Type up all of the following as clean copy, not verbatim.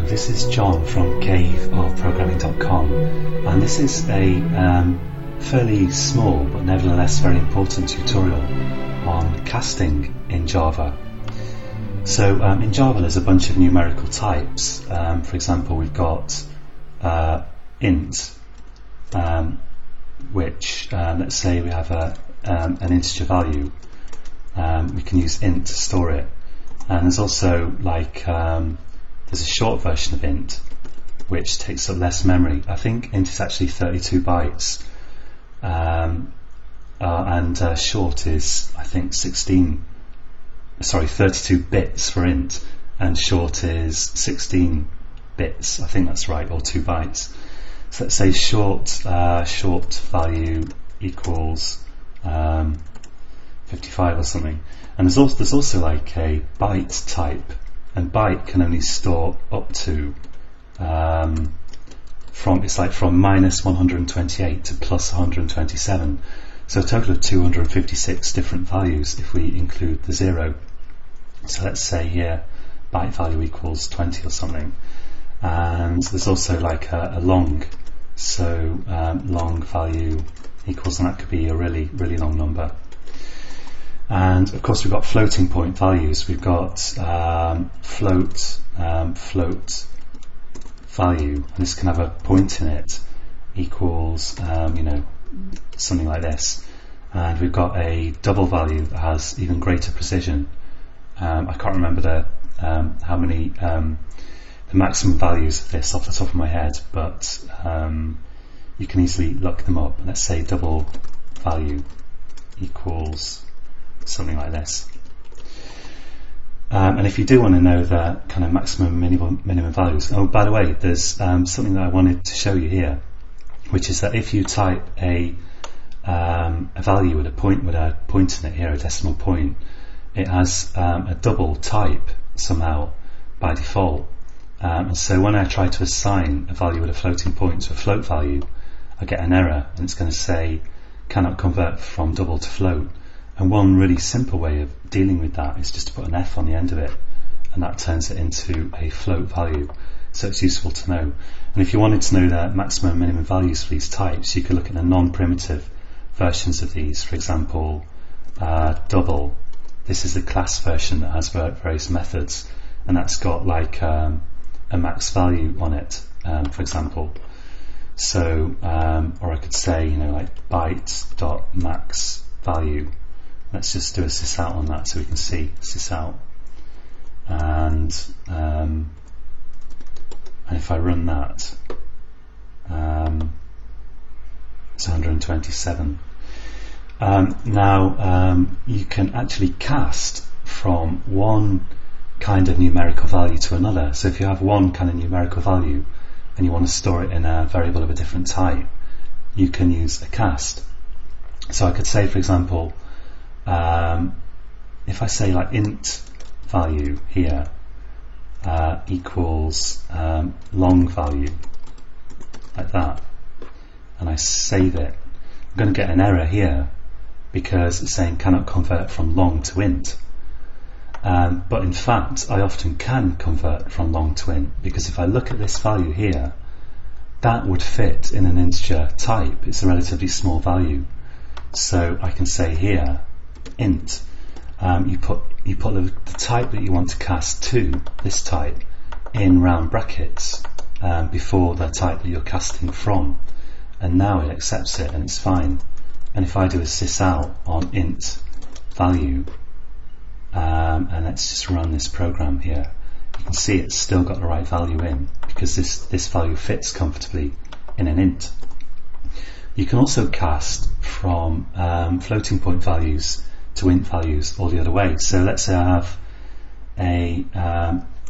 this is John from caveofprogramming.com, and this is a fairly small but nevertheless very important tutorial on casting in Java. So in Java there's a bunch of numerical types. For example, we've got int, which let's say we have an integer value. We can use int to store it, and there's also like there's a short version of int which takes up less memory. I think int is actually 32 bytes, and short is I think 32 bits for int, and short is 16 bits. I think that's right, or 2 bytes. So let's say short value equals 55 or something. And there's also like a byte type, and byte can only store up to from minus 128 to plus 127. So a total of 256 different values if we include the 0. So let's say here byte value equals 20 or something. And there's also like a long, so long value equals, and that could be a really long number. And of course we've got floating point values. We've got float value, and this can have a point in it, equals something like this. And we've got a double value that has even greater precision. I can't remember how many the maximum values of this off the top of my head, but you can easily look them up. Let's say double value equals something like this. And if you do want to know the kind of maximum minimum values, oh, by the way, there's something that I wanted to show you here, which is that if you type a value with a point in it here, a decimal point, it has a double type somehow by default. And so when I try to assign a value with a floating point to a float value, I get an error, and it's going to say cannot convert from double to float. And one really simple way of dealing with that is just to put an F on the end of it, and that turns it into a float value. So it's useful to know. And if you wanted to know the maximum and minimum values for these types, you could look at the non-primitive versions of these. For example, double. This is the class version that has various methods, and that's got like a max value on it, for example. So, or I could say, like byte.max value. Let's just do a sysout on that so we can see sysout. And if I run that, it's 127. Now you can actually cast from one kind of numerical value to another. So if you have one kind of numerical value and you want to store it in a variable of a different type, you can use a cast. So I could say, for example, if I say like int value here equals long value, like that, and I save it, I'm going to get an error here because it's saying cannot convert from long to int. But in fact I often can convert from long to int, because if I look at this value here, that would fit in an integer type. It's a relatively small value. So I can say here int, you put the type that you want to cast to this type in round brackets before the type that you're casting from, and now it accepts it and it's fine. And if I do a sysout on int value, and let's just run this program here, you can see it's still got the right value in, because this value fits comfortably in an int. You can also cast from floating point values to int values or the other way. So let's say I have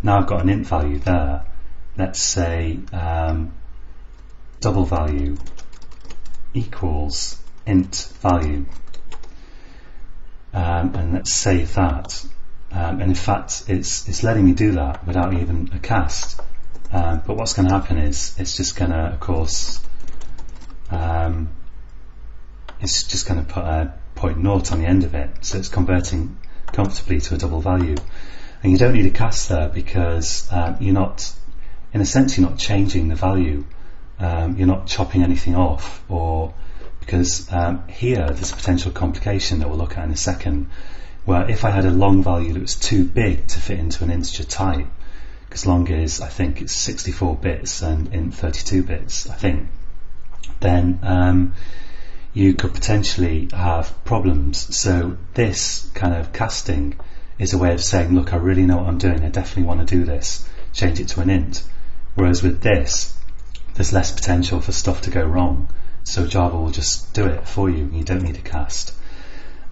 now I've got an int value there. Let's say double value equals int value, and let's save that. And in fact it's letting me do that without even a cast. But what's going to happen is it's just going to, of course, it's just going to put a 0.0 on the end of it, so it's converting comfortably to a double value. And you don't need a cast there because you're not in a sense you're not changing the value, you're not chopping anything off, or because here there's a potential complication that we'll look at in a second, where if I had a long value that was too big to fit into an integer type, because long is, I think it's 64 bits and in 32 bits, I think, then you could potentially have problems. So this kind of casting is a way of saying, look, I really know what I'm doing, I definitely want to do this, change it to an int. Whereas with this, there's less potential for stuff to go wrong, so Java will just do it for you, you don't need a cast.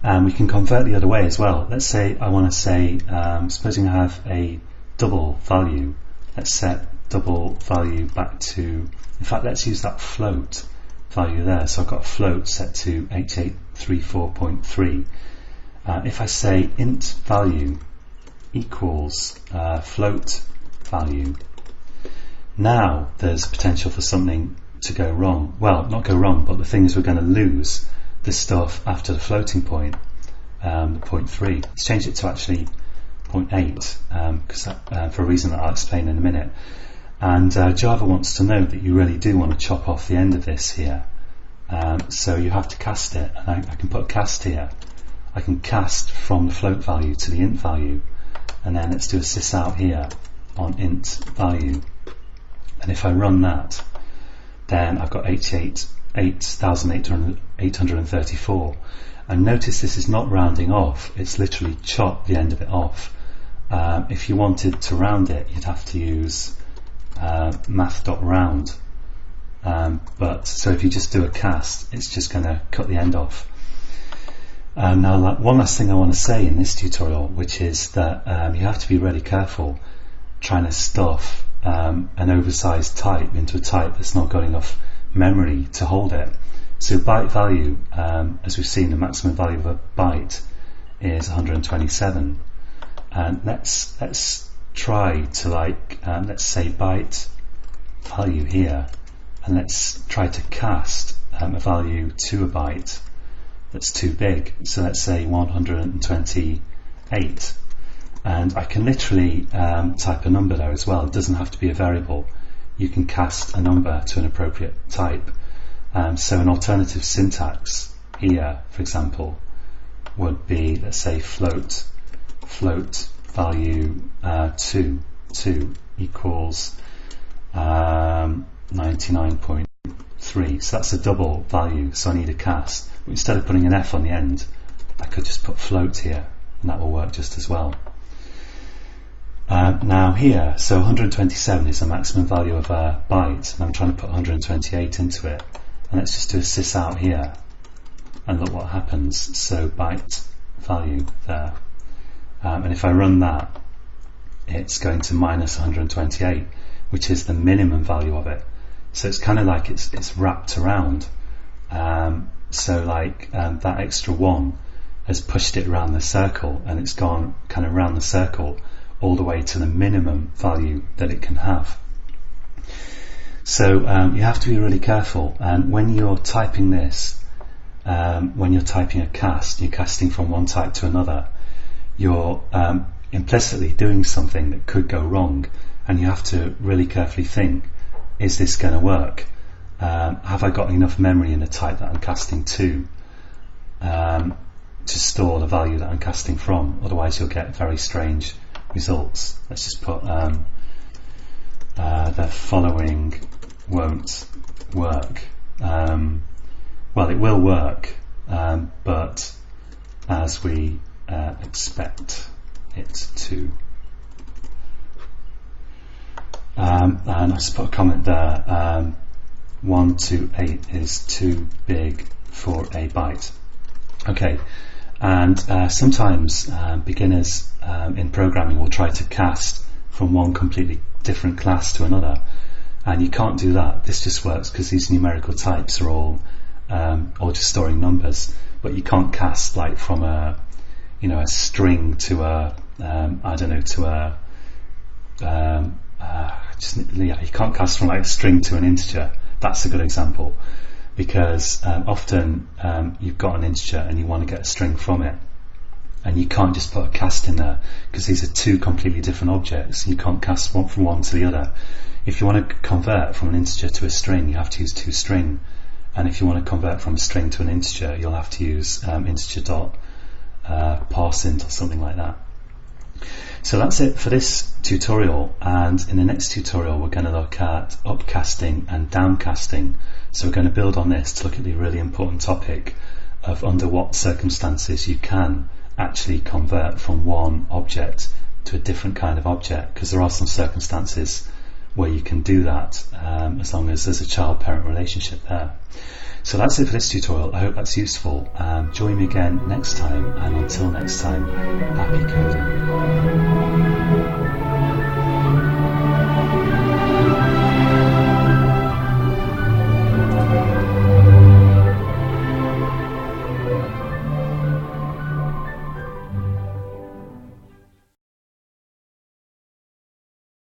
And we can convert the other way as well. Let's say I want to say, supposing I have a double value, let's set double value back to, in fact let's use that float value there, so I've got a float set to 8834.3. If I say int value equals float value, now there's potential for something to go wrong. Well, not go wrong, but the thing is we're going to lose the stuff after the floating point, the 0.3. Let's change it to actually 0.8 because for a reason that I'll explain in a minute. And Java wants to know that you really do want to chop off the end of this here, so you have to cast it, and I can put a cast here. I can cast from the float value to the int value, and then let's do a sys out here on int value, and if I run that, then I've got 8,834, and notice this is not rounding off, it's literally chopped the end of it off. If you wanted to round it, you'd have to use math.round, but so if you just do a cast, it's just going to cut the end off. Now, one last thing I want to say in this tutorial, which is that you have to be really careful trying to stuff an oversized type into a type that's not got enough memory to hold it. So byte value, as we've seen, the maximum value of a byte is 127, and let's try to let's say byte value here, and let's try to cast a value to a byte that's too big. So let's say 128, and I can literally type a number there as well. It doesn't have to be a variable. You can cast a number to an appropriate type. So an alternative syntax here, for example, would be, let's say, float value 2 equals 99.3. So that's a double value, so I need a cast. But instead of putting an F on the end, I could just put float here, and that will work just as well. Now here, so 127 is the maximum value of a byte, and I'm trying to put 128 into it. And let's just do a sys out here, and look what happens. So byte value there, and if I run that, it's going to minus 128, which is the minimum value of it. So it's kind of like it's wrapped around. So that extra one has pushed it around the circle, and it's gone kind of around the circle all the way to the minimum value that it can have. So you have to be really careful, and when you're typing this, when you're typing a cast, you're casting from one type to another, you're implicitly doing something that could go wrong, and you have to really carefully think, is this going to work? Have I got enough memory in the type that I'm casting to store the value that I'm casting from? Otherwise you'll get very strange results. Let's just put the following won't work. Well, it will work, but as we expect it to. And I just put a comment there, 1 to 8 is too big for a byte. Okay, and sometimes beginners in programming will try to cast from one completely different class to another, and you can't do that. This just works because these numerical types are all just storing numbers, but you can't cast like from a string to a I don't know, to a you can't cast from like a string to an integer. That's a good example, because often you've got an integer and you want to get a string from it, and you can't just put a cast in there because these are two completely different objects. You can't cast one from one to the other. If you want to convert from an integer to a string, you have to use toString, and if you want to convert from a string to an integer, you'll have to use integer.parseInt or something like that. So that's it for this tutorial, and in the next tutorial we're going to look at upcasting and downcasting. So we're going to build on this to look at the really important topic of under what circumstances you can actually convert from one object to a different kind of object, because there are some circumstances where you can do that as long as there's a child-parent relationship there. So that's it for this tutorial. I hope that's useful. Join me again next time, and until next time, happy coding.